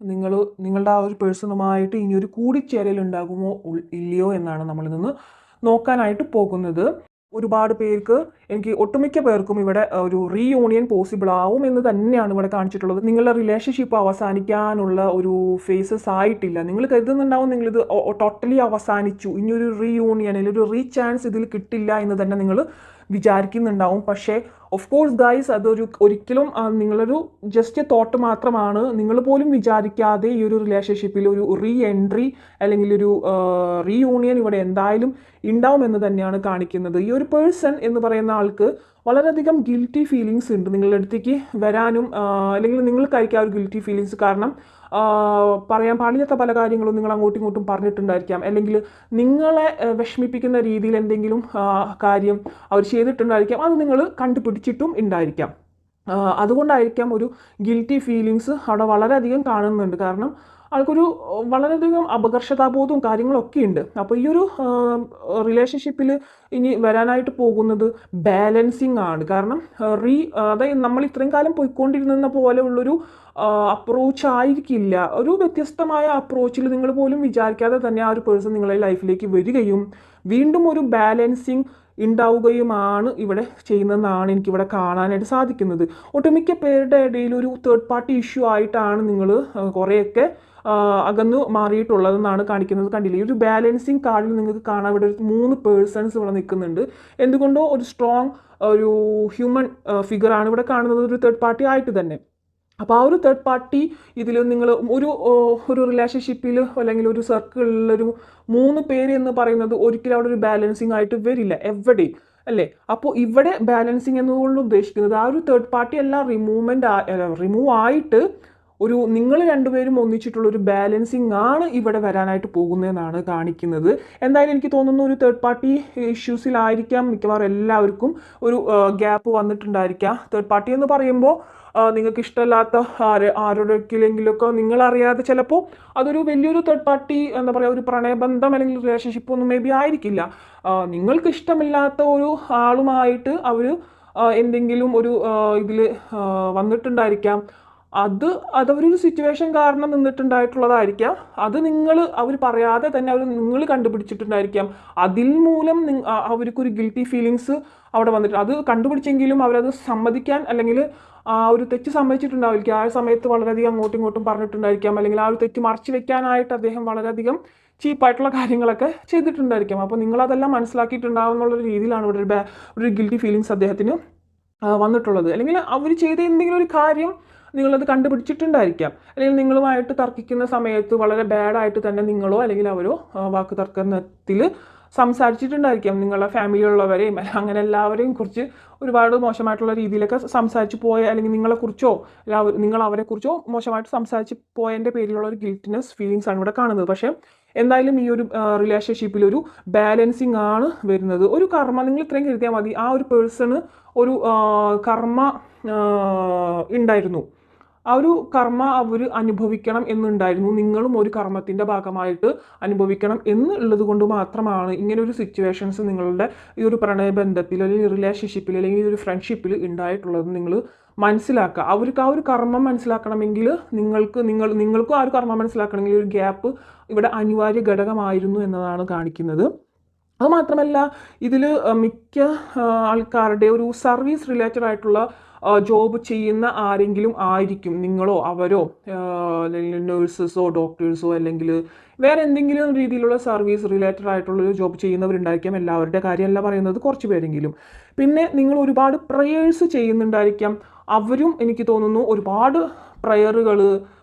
നിങ്ങളുടെ ആ ഒരു പേഴ്സണുമായിട്ട് ഇനിയൊരു കൂടിച്ചേരൽ ഉണ്ടാകുമോ ഇല്ലയോ എന്നാണ് നമ്മളിൽ നിന്ന് നോക്കാനായിട്ട് പോകുന്നത്. ഒരുപാട് പേർക്ക്, എനിക്ക് ഒട്ടുമിക്ക പേർക്കും ഇവിടെ ഒരു റീയൂണിയൻ പോസിബിൾ ആവും എന്ന് തന്നെയാണ് ഇവിടെ കാണിച്ചിട്ടുള്ളത്. നിങ്ങളുടെ റിലേഷൻഷിപ്പ് അവസാനിക്കാനുള്ള ഒരു ഫേസസ് ആയിട്ടില്ല. നിങ്ങൾ കരുതുന്നുണ്ടാവും നിങ്ങളിത് ടോട്ടലി അവസാനിച്ചു, ഇനിയൊരു റീയൂണിയൻ അല്ലെങ്കിൽ ഒരു റീചാൻസ് ഇതിൽ കിട്ടില്ല എന്ന് തന്നെ നിങ്ങൾ വിചാരിക്കുന്നുണ്ടാവും. പക്ഷേ ഓഫ് കോഴ്സ് ഗൈസ്, അതൊരു ഒരിക്കലും നിങ്ങളൊരു ജസ്റ്റ് തോട്ട് മാത്രമാണ്. നിങ്ങൾ പോലും വിചാരിക്കാതെ ഈ ഒരു റിലേഷൻഷിപ്പിൽ ഒരു റീ എൻട്രി അല്ലെങ്കിൽ ഒരു റീയൂണിയൻ ഇവിടെ എന്തായാലും ഉണ്ടാവുമെന്ന് തന്നെയാണ് കാണിക്കുന്നത്. ഈ ഒരു പേഴ്സൺ എന്ന് പറയുന്ന ആൾക്ക് വളരെയധികം ഗിൽറ്റി ഫീലിങ്സ് ഉണ്ട് നിങ്ങളുടെ അടുത്തേക്ക് വരാനും, അല്ലെങ്കിൽ നിങ്ങൾക്കായിരിക്കും ആ ഒരു ഗിൽറ്റി ഫീലിങ്സ്. കാരണം പറയാൻ പാടില്ലാത്ത പല കാര്യങ്ങളും നിങ്ങൾ അങ്ങോട്ടും ഇങ്ങോട്ടും പറഞ്ഞിട്ടുണ്ടായിരിക്കാം, അല്ലെങ്കിൽ നിങ്ങളെ വിഷമിപ്പിക്കുന്ന രീതിയിൽ എന്തെങ്കിലും കാര്യം അവർ ചെയ്തിട്ടുണ്ടായിരിക്കാം. അത് നിങ്ങൾ കണ്ടുപിടിച്ചിട്ടും ഉണ്ടായിരിക്കാം. അതുകൊണ്ടായിരിക്കാം ഒരു ഗിൽറ്റി ഫീലിങ്സ് അവിടെ വളരെയധികം കാണുന്നുണ്ട്. കാരണം ആൾക്കൊരു വളരെയധികം അപകർഷതാബോധവും കാര്യങ്ങളൊക്കെ ഉണ്ട്. അപ്പോൾ ഈ ഒരു റിലേഷൻഷിപ്പിൽ ഇനി വരാനായിട്ട് പോകുന്നത് ബാലൻസിങ് ആണ്. കാരണം അതായത് നമ്മൾ ഇത്രയും കാലം പോയിക്കൊണ്ടിരുന്ന പോലെയുള്ളൊരു അപ്രോച്ച് ആയിരിക്കില്ല. ഒരു വ്യത്യസ്തമായ അപ്രോച്ചിൽ നിങ്ങൾ പോലും വിചാരിക്കാതെ തന്നെ ആ ഒരു പേഴ്സൺ നിങ്ങളുടെ ലൈഫിലേക്ക് വരികയും വീണ്ടും ഒരു ബാലൻസിങ് ഉണ്ടാവുകയുമാണ് ഇവിടെ ചെയ്യുന്നതെന്നാണ് എനിക്കിവിടെ കാണാനായിട്ട് സാധിക്കുന്നത്. ഒട്ടുമിക്ക പേരുടെ ഇടയിൽ ഒരു തേർഡ് പാർട്ടി ഇഷ്യൂ ആയിട്ടാണ് നിങ്ങൾ കുറേയൊക്കെ അകന്നു മാറിയിട്ടുള്ളതെന്നാണ് കാണിക്കുന്നത്. കണ്ടില്ലേ, ഈ ഒരു ബാലൻസിങ് കാർഡിൽ നിങ്ങൾക്ക് കാണാൻ ഇവിടെ ഒരു 3 പേഴ്സൺസ് ഇവിടെ നിൽക്കുന്നുണ്ട്. എന്തുകൊണ്ടോ ഒരു സ്ട്രോങ് ഒരു ഹ്യൂമൻ ഫിഗറാണ് ഇവിടെ കാണുന്നത്, ഒരു തേർഡ് പാർട്ടി ആയിട്ട് തന്നെ. അപ്പോൾ ആ ഒരു തേർഡ് പാർട്ടി ഇതിൽ നിങ്ങൾ ഒരു റിലേഷൻഷിപ്പിൽ അല്ലെങ്കിൽ ഒരു സർക്കിളിലൊരു 3 പേര് എന്ന് പറയുന്നത് ഒരിക്കലും അവിടെ ഒരു ബാലൻസിങ് ആയിട്ട് വരില്ല എവിടെയും, അല്ലേ? അപ്പോൾ ഇവിടെ ബാലൻസിങ് എന്നുകൊണ്ട് ഉദ്ദേശിക്കുന്നത് ആ ഒരു തേർഡ് പാർട്ടി എല്ലാം റിമൂവ് ആയിട്ട് ഒരു നിങ്ങൾ രണ്ടുപേരും ഒന്നിച്ചിട്ടുള്ള ഒരു ബാലൻസിങ് ആണ് ഇവിടെ വരാനായിട്ട് പോകുന്നതെന്നാണ് കാണിക്കുന്നത്. എന്തായാലും എനിക്ക് തോന്നുന്നു ഒരു തേർഡ് പാർട്ടി ഇഷ്യൂസിലായിരിക്കാം മിക്കവാറും എല്ലാവർക്കും ഒരു ഗ്യാപ്പ് വന്നിട്ടുണ്ടായിരിക്കാം. തേർഡ് പാർട്ടി എന്ന് പറയുമ്പോൾ നിങ്ങൾക്ക് ഇഷ്ടമല്ലാത്ത ആരോടെങ്കിലെങ്കിലുമൊക്കെ നിങ്ങളറിയാതെ ചിലപ്പോൾ അതൊരു വലിയൊരു തേർഡ് പാർട്ടി, എന്താ പറയുക, ഒരു പ്രണയബന്ധം അല്ലെങ്കിൽ റിലേഷൻഷിപ്പ് ഒന്നും മേ ബി ആയിരിക്കില്ല. നിങ്ങൾക്ക് ഇഷ്ടമില്ലാത്ത ഒരു ആളുമായിട്ട് അവർ എന്തെങ്കിലും ഒരു ഇതിൽ വന്നിട്ടുണ്ടായിരിക്കാം. അതവരൊരു സിറ്റുവേഷൻ കാരണം നിന്നിട്ടുണ്ടായിട്ടുള്ളതായിരിക്കാം. അത് അവർ പറയാതെ തന്നെ നിങ്ങൾ കണ്ടുപിടിച്ചിട്ടുണ്ടായിരിക്കാം. അതിൽ മൂലം അവർക്കൊരു ഗിൽറ്റി ഫീലിങ്സ് അവിടെ വന്നിട്ട് അത് കണ്ടുപിടിച്ചെങ്കിലും അവരത് സമ്മതിക്കാൻ അല്ലെങ്കിൽ ആ ഒരു തെറ്റ് സമ്മതിച്ചിട്ടുണ്ടാവില്ല. ആ സമയത്ത് വളരെയധികം അങ്ങോട്ടും ഇങ്ങോട്ടും പറഞ്ഞിട്ടുണ്ടായിരിക്കാം, അല്ലെങ്കിൽ ആ ഒരു തെറ്റ് മറച്ചു വെക്കാനായിട്ട് അദ്ദേഹം വളരെയധികം ചീപ്പായിട്ടുള്ള കാര്യങ്ങളൊക്കെ ചെയ്തിട്ടുണ്ടായിരിക്കാം. അപ്പോൾ നിങ്ങളതെല്ലാം മനസ്സിലാക്കിയിട്ടുണ്ടാവും എന്നുള്ളൊരു രീതിയിലാണ് ഇവിടെ ഒരു ഗിൽറ്റി ഫീലിങ്സ് അദ്ദേഹത്തിന് വന്നിട്ടുള്ളത്. അല്ലെങ്കിൽ അവർ ചെയ്ത എന്തെങ്കിലും ഒരു കാര്യം നിങ്ങളത് കണ്ടുപിടിച്ചിട്ടുണ്ടായിരിക്കാം, അല്ലെങ്കിൽ നിങ്ങളുമായിട്ട് തർക്കിക്കുന്ന സമയത്ത് വളരെ ബാഡായിട്ട് തന്നെ നിങ്ങളോ അല്ലെങ്കിൽ അവരോ വാക്ക് തർക്കത്തിൽ സംസാരിച്ചിട്ടുണ്ടായിരിക്കാം. നിങ്ങളുടെ ഫാമിലിയുള്ളവരെയും അങ്ങനെ എല്ലാവരെയും കുറിച്ച് ഒരുപാട് മോശമായിട്ടുള്ള രീതിയിലൊക്കെ സംസാരിച്ച് പോയ, അല്ലെങ്കിൽ നിങ്ങളെക്കുറിച്ചോ നിങ്ങൾ അവരെക്കുറിച്ചോ മോശമായിട്ട് സംസാരിച്ച് പോയതിൻ്റെ പേരിലുള്ള ഒരു ഗിൽറ്റിനെസ് ഫീലിങ്സ് ആണ് ഇവിടെ കാണുന്നത്. പക്ഷേ എന്തായാലും ഈ ഒരു റിലേഷൻഷിപ്പിൽ ഒരു ബാലൻസിങ് ആണ് വരുന്നത്. ഒരു കർമ്മ നിങ്ങൾ ഇത്രയും കരുതിയാൽ മതി, ആ ഒരു പേഴ്സണ് ഒരു കർമ്മ ഉണ്ടായിരുന്നു. ആ ഒരു കർമ്മ അവർ അനുഭവിക്കണം എന്നുണ്ടായിരുന്നു. നിങ്ങളും ഒരു കർമ്മത്തിൻ്റെ ഭാഗമായിട്ട് അനുഭവിക്കണം എന്നുള്ളത് കൊണ്ട് മാത്രമാണ് ഇങ്ങനെ ഒരു സിറ്റുവേഷൻസ് നിങ്ങളുടെ ഈ ഒരു പ്രണയബന്ധത്തിൽ അല്ലെങ്കിൽ റിലേഷൻഷിപ്പിൽ അല്ലെങ്കിൽ ഒരു ഫ്രണ്ട്ഷിപ്പിൽ ഉണ്ടായിട്ടുള്ളത് നിങ്ങൾ മനസ്സിലാക്കുക. അവർക്ക് ആ ഒരു കർമ്മം മനസ്സിലാക്കണമെങ്കിൽ നിങ്ങൾക്കും ആ ഒരു കർമ്മം മനസ്സിലാക്കണമെങ്കിൽ ഒരു ഗ്യാപ്പ് ഇവിടെ അനിവാര്യ ഘടകമായിരുന്നു എന്നതാണ് കാണിക്കുന്നത്. അതുമാത്രമല്ല, ഇതിൽ മിക്ക ആൾക്കാരുടെ ഒരു സർവീസ് റിലേറ്റഡ് ആയിട്ടുള്ള ജോബ് ചെയ്യുന്ന ആരെങ്കിലും ആയിരിക്കും. നിങ്ങളോ അവരോ അല്ലെങ്കിൽ നേഴ്സസോ ഡോക്ടേഴ്സോ അല്ലെങ്കിൽ വേറെ എന്തെങ്കിലും രീതിയിലുള്ള സർവീസ് റിലേറ്റഡ് ആയിട്ടുള്ളൊരു ജോബ് ചെയ്യുന്നവരുണ്ടായിരിക്കാം. എല്ലാവരുടെ കാര്യമല്ല പറയുന്നത്, കുറച്ച് പേരെങ്കിലും. പിന്നെ നിങ്ങൾ ഒരുപാട് പ്രയേഴ്സ് ചെയ്യുന്നുണ്ടായിരിക്കാം. അവരും എനിക്ക് തോന്നുന്നു ഒരുപാട് പ്രയറുകൾ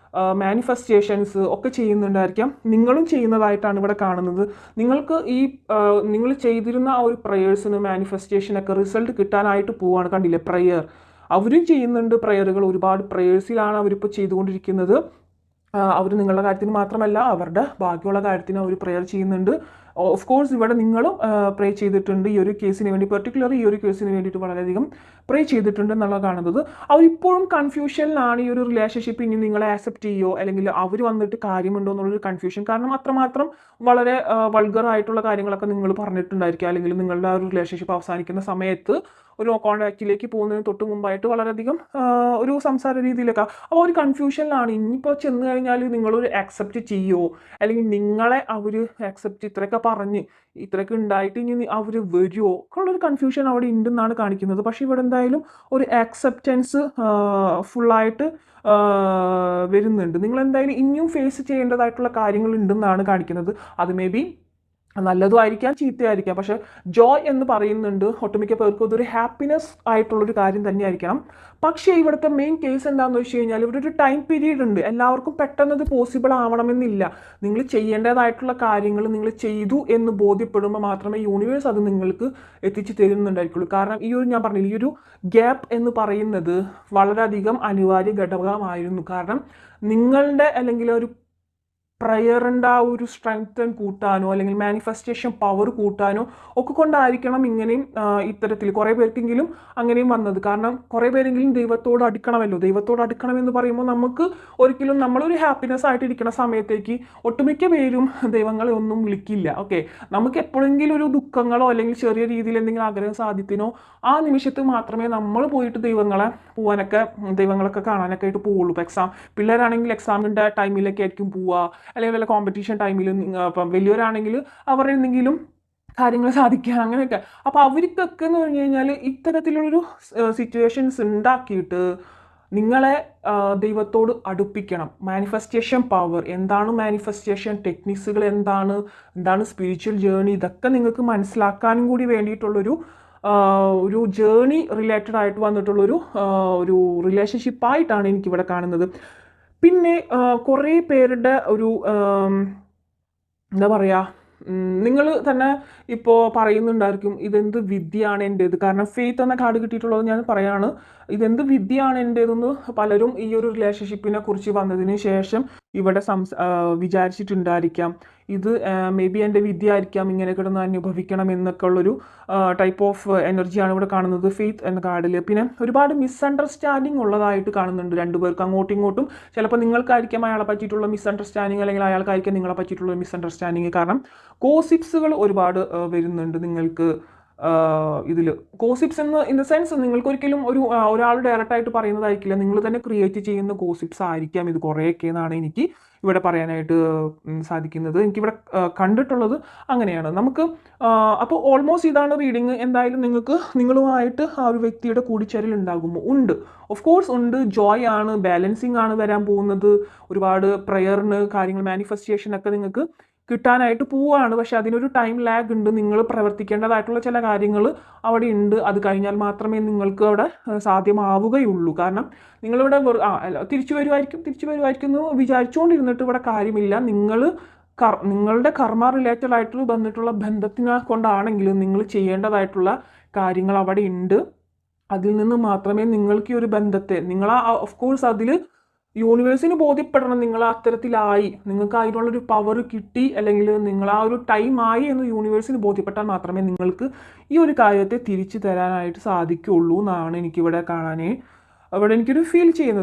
മാനിഫെസ്റ്റേഷൻസ് ഒക്കെ ചെയ്യുന്നുണ്ടായിരിക്കാം. നിങ്ങളും ചെയ്യുന്നതായിട്ടാണ് ഇവിടെ കാണുന്നത്. നിങ്ങൾക്ക് നിങ്ങൾ ചെയ്തിരുന്ന ആ ഒരു പ്രയേഴ്സിന് മാനിഫെസ്റ്റേഷനൊക്കെ റിസൾട്ട് കിട്ടാനായിട്ട് പോവുകയാണ്. കണ്ടില്ലേ, പ്രയർ അവരും ചെയ്യുന്നുണ്ട്. പ്രയറുകൾ ഒരുപാട് പ്രയേഴ്സിലാണ് അവരിപ്പോൾ ചെയ്തുകൊണ്ടിരിക്കുന്നത്. അവർ നിങ്ങളുടെ കാര്യത്തിന് മാത്രമല്ല അവരുടെ ബാക്കിയുള്ള കാര്യത്തിന് അവർ പ്രയർ ചെയ്യുന്നുണ്ട്. ഓഫ് കോഴ്സ് ഇവിടെ നിങ്ങളും പ്രേ ചെയ്തിട്ടുണ്ട് ഈ ഒരു കേസിന് വേണ്ടി, പെർട്ടിക്കുലർ ഈ ഒരു കേസിന് വേണ്ടിയിട്ട് വളരെയധികം പ്രേ ചെയ്തിട്ടുണ്ട് എന്നുള്ളത് കാണുന്നത്. അവരിപ്പോഴും കൺഫ്യൂഷനിലാണ് ഈ ഒരു റിലേഷൻഷിപ്പ് ഇനി നിങ്ങളെ ആക്സെപ്റ്റ് ചെയ്യോ അല്ലെങ്കിൽ അവർ വന്നിട്ട് കാര്യമുണ്ടോ എന്നുള്ളൊരു കൺഫ്യൂഷൻ. കാരണം അത്രമാത്രം വളരെ വൾഗർ ആയിട്ടുള്ള കാര്യങ്ങളൊക്കെ നിങ്ങൾ പറഞ്ഞിട്ടുണ്ടായിരിക്കും, അല്ലെങ്കിൽ നിങ്ങളുടെ ആ ഒരു റിലേഷൻഷിപ്പ് അവസാനിക്കുന്ന സമയത്ത് ഒരു കോൺടാക്റ്റിലേക്ക് പോകുന്നതിന് തൊട്ട് മുമ്പായിട്ട് വളരെയധികം ഒരു സംസാര രീതിയിലൊക്കെ. അപ്പോൾ ഒരു കൺഫ്യൂഷനിലാണ്. ഇനിയിപ്പോൾ ചെന്ന് കഴിഞ്ഞാൽ നിങ്ങളൊരു ആക്സെപ്റ്റ് ചെയ്യുമോ, അല്ലെങ്കിൽ നിങ്ങളെ അവർ ആക്സെപ്റ്റ് ഇത്രയൊക്കെ പറഞ്ഞ് ഇത്രയൊക്കെ ഉണ്ടായിട്ട് ഇനി അവർ വരുമോ ഉള്ളൊരു കൺഫ്യൂഷൻ അവിടെ ഉണ്ടെന്നാണ് കാണിക്കുന്നത്. പക്ഷേ ഇവിടെ എന്തായാലും ഒരു ആക്സെപ്റ്റൻസ് ഫുള്ളായിട്ട് വരുന്നുണ്ട്. നിങ്ങൾ എന്തായാലും ഇനിയും ഫേസ് ചെയ്യേണ്ടതായിട്ടുള്ള കാര്യങ്ങൾ ഉണ്ടെന്നാണ് കാണിക്കുന്നത്. അത് മേ ബി നല്ലതും ആയിരിക്കാം ചീത്തയായിരിക്കാം, പക്ഷെ ജോയ് എന്ന് പറയുന്നുണ്ട് ഒട്ടുമിക്ക പേർക്കും ഇതൊരു ഹാപ്പിനെസ് ആയിട്ടുള്ളൊരു കാര്യം തന്നെയായിരിക്കണം. പക്ഷേ ഇവിടുത്തെ മെയിൻ കേസ് എന്താണെന്ന് വെച്ച് കഴിഞ്ഞാൽ ഇവിടെ ഒരു ടൈം പീരീഡ് ഉണ്ട്. എല്ലാവർക്കും പെട്ടെന്ന് ഇത് പോസിബിൾ ആവണമെന്നില്ല. നിങ്ങൾ ചെയ്യേണ്ടതായിട്ടുള്ള കാര്യങ്ങൾ നിങ്ങൾ ചെയ്തു എന്ന് ബോധ്യപ്പെടുമ്പോൾ മാത്രമേ യൂണിവേഴ്സ് അത് നിങ്ങൾക്ക് എത്തിച്ചു തരുന്നുണ്ടായിരിക്കുള്ളൂ. കാരണം ഈ ഒരു ഞാൻ പറഞ്ഞില്ല, ഈ ഒരു ഗ്യാപ്പ് എന്ന് പറയുന്നത് വളരെയധികം അനിവാര്യ ഘടകമായിരുന്നു. കാരണം നിങ്ങളുടെ അല്ലെങ്കിൽ ഒരു പ്രയറിൻ്റെ ആ ഒരു സ്ട്രെങ്ത് കൂട്ടാനോ അല്ലെങ്കിൽ മാനിഫെസ്റ്റേഷൻ പവർ കൂട്ടാനോ ഒക്കെ കൊണ്ടായിരിക്കണം ഇങ്ങനെയും ഇത്തരത്തിൽ കുറേ പേർക്കെങ്കിലും അങ്ങനെയും വന്നത്. കാരണം കുറേ പേരെങ്കിലും ദൈവത്തോട് അടുക്കണമല്ലോ. ദൈവത്തോട് അടുക്കണമെന്ന് പറയുമ്പോൾ നമുക്ക് ഒരിക്കലും നമ്മളൊരു ഹാപ്പിനെസ് ആയിട്ടിരിക്കുന്ന സമയത്തേക്ക് ഒട്ടുമിക്ക പേരും ദൈവങ്ങളെ ഒന്നും വിളിക്കില്ല. ഓക്കെ, നമുക്ക് എപ്പോഴെങ്കിലും ഒരു ദുഃഖങ്ങളോ അല്ലെങ്കിൽ ചെറിയ രീതിയിൽ എന്തെങ്കിലും ആഗ്രഹം സാധിത്തിനോ ആ നിമിഷത്തിൽ മാത്രമേ നമ്മൾ പോയിട്ട് ദൈവങ്ങളൊക്കെ കാണാനൊക്കെ ആയിട്ട് പോവുള്ളൂ. ഇപ്പോൾ പിള്ളേരാണെങ്കിൽ എക്സാമിൻ്റെ ടൈമിലൊക്കെ ആയിരിക്കും പോവുക, അല്ലെങ്കിൽ വല്ല കോമ്പറ്റീഷൻ ടൈമിലും. ഇപ്പം വലിയവരാണെങ്കിൽ അവർ എന്തെങ്കിലും കാര്യങ്ങൾ സാധിക്കുക അങ്ങനെയൊക്കെ. അപ്പോൾ അവർക്കൊക്കെ എന്ന് പറഞ്ഞു കഴിഞ്ഞാൽ ഇത്തരത്തിലുള്ളൊരു സിറ്റുവേഷൻസ് ഉണ്ടാക്കിയിട്ട് നിങ്ങളെ ദൈവത്തോട് അടുപ്പിക്കണം. മാനിഫെസ്റ്റേഷൻ പവർ എന്താണ്, മാനിഫെസ്റ്റേഷൻ ടെക്നിക്സുകൾ എന്താണ് സ്പിരിച്വൽ ജേർണി, ഇതൊക്കെ നിങ്ങൾക്ക് മനസ്സിലാക്കാനും കൂടി വേണ്ടിയിട്ടുള്ളൊരു ഒരു ജേർണി റിലേറ്റഡ് ആയിട്ട് വന്നിട്ടുള്ളൊരു ഒരു റിലേഷൻഷിപ്പായിട്ടാണ് എനിക്കിവിടെ കാണുന്നത്. പിന്നെ കുറേ പേരുടെ ഒരു എന്താ പറയുക, നിങ്ങൾ തന്നെ ഇപ്പോൾ പറയുന്നുണ്ടായിരിക്കും ഇതെന്ത് വിദ്യയാണ് എൻ്റേത്. കാരണം ഫെയ്ത്ത് എന്ന കാർഡ് കിട്ടിയിട്ടുള്ളത് ഞാൻ പറയാണ്, ഇതെന്ത് വിദ്യയാണ് എൻ്റേതെന്ന് പലരും ഈ ഒരു റിലേഷൻഷിപ്പിനെ കുറിച്ച് വന്നതിന് ശേഷം ഇവിടെ വിചാരിച്ചിട്ടുണ്ടായിരിക്കാം. ഇത് മേ ബി എൻ്റെ വിദ്യ ആയിരിക്കാം, ഇങ്ങനെ കിടന്ന് അനുഭവിക്കണം എന്നൊക്കെ ഉള്ളൊരു ടൈപ്പ് ഓഫ് എനർജിയാണ് ഇവിടെ കാണുന്നത് ഫെയ്ത്ത് എന്ന കാർഡിൽ. പിന്നെ ഒരുപാട് മിസ്അണ്ടർസ്റ്റാൻഡിങ് ഉള്ളതായിട്ട് കാണുന്നുണ്ട് രണ്ടുപേർക്ക് അങ്ങോട്ടും ഇങ്ങോട്ടും. ചിലപ്പോൾ നിങ്ങൾക്കായിരിക്കാം അയാളെ പറ്റിയിട്ടുള്ള മിസ്അണ്ടർസ്റ്റാൻഡിങ്, അല്ലെങ്കിൽ അയാൾക്കായിരിക്കാം നിങ്ങളെ പറ്റിയിട്ടുള്ള മിസ്അണ്ടർസ്റ്റാൻഡിങ്. കാരണം ഗോസിപ്സുകൾ ഒരുപാട് വരുന്നുണ്ട് നിങ്ങൾക്ക് ഇതിൽ. ഗോസിപ്സ് ഇൻ ദ സെൻസ് നിങ്ങൾക്ക് ഒരിക്കലും ഒരാൾ ഡയറക്റ്റായിട്ട് പറയുന്നതായിരിക്കില്ല, നിങ്ങൾ തന്നെ ക്രിയേറ്റ് ചെയ്യുന്ന ഗോസിപ്സ് ആയിരിക്കാം ഇത് കുറേയൊക്കെ എന്നാണ് എനിക്ക് ഇവിടെ പറയാനായിട്ട് സാധിക്കുന്നത്. എനിക്കിവിടെ കണ്ടിട്ടുള്ളത് അങ്ങനെയാണ്. നമുക്ക് അപ്പോൾ ഓൾമോസ്റ്റ് ഇതാണ് റീഡിങ്. എന്തായാലും നിങ്ങളുമായിട്ട് ആ ഒരു വ്യക്തിയുടെ കൂടിച്ചേരൽ ഉണ്ടാകുമോ? ഉണ്ട്, ഓഫ് കോഴ്സ് ഉണ്ട്. ജോയ് ആണ്, ബാലൻസിങ് ആണ് വരാൻ പോകുന്നത്. ഒരുപാട് പ്രയറിന് കാര്യങ്ങൾ മാനിഫെസ്റ്റേഷനൊക്കെ നിങ്ങൾക്ക് കിട്ടാനായിട്ട് പോവുകയാണ്. പക്ഷെ അതിനൊരു ടൈം ലാഗ് ഉണ്ട്. നിങ്ങൾ പ്രവർത്തിക്കേണ്ടതായിട്ടുള്ള ചില കാര്യങ്ങൾ അവിടെ ഉണ്ട്. അത് കഴിഞ്ഞാൽ മാത്രമേ നിങ്ങൾക്ക് അവിടെ സാധ്യമാവുകയുള്ളൂ. കാരണം നിങ്ങളിവിടെ തിരിച്ചു വരുമായിരിക്കും എന്ന് വിചാരിച്ചുകൊണ്ടിരുന്നിട്ട് ഇവിടെ കാര്യമില്ല. നിങ്ങളുടെ കർമ്മ റിലേറ്റഡ് ആയിട്ട് വന്നിട്ടുള്ള ബന്ധത്തിനെ കൊണ്ടാണെങ്കിലും നിങ്ങൾ ചെയ്യേണ്ടതായിട്ടുള്ള കാര്യങ്ങൾ അവിടെ ഉണ്ട്. അതിൽ നിന്ന് മാത്രമേ നിങ്ങൾക്ക് ഈ ഒരു ബന്ധത്തെ ഓഫ് കോഴ്സ് അതിൽ യൂണിവേഴ്സിന് ബോധ്യപ്പെടണം നിങ്ങൾ അത്തരത്തിലായി, നിങ്ങൾക്ക് അതിനുള്ളൊരു പവർ കിട്ടി, അല്ലെങ്കിൽ നിങ്ങൾ ആ ഒരു ടൈം ആയി എന്ന് യൂണിവേഴ്സിന് ബോധ്യപ്പെട്ടാൽ മാത്രമേ നിങ്ങൾക്ക് ഈ ഒരു കാര്യത്തെ തിരിച്ചു തരാനായിട്ട് സാധിക്കുള്ളൂ എന്നാണ് എനിക്കിവിടെ എനിക്കൊരു ഫീൽ ചെയ്യുന്നത്.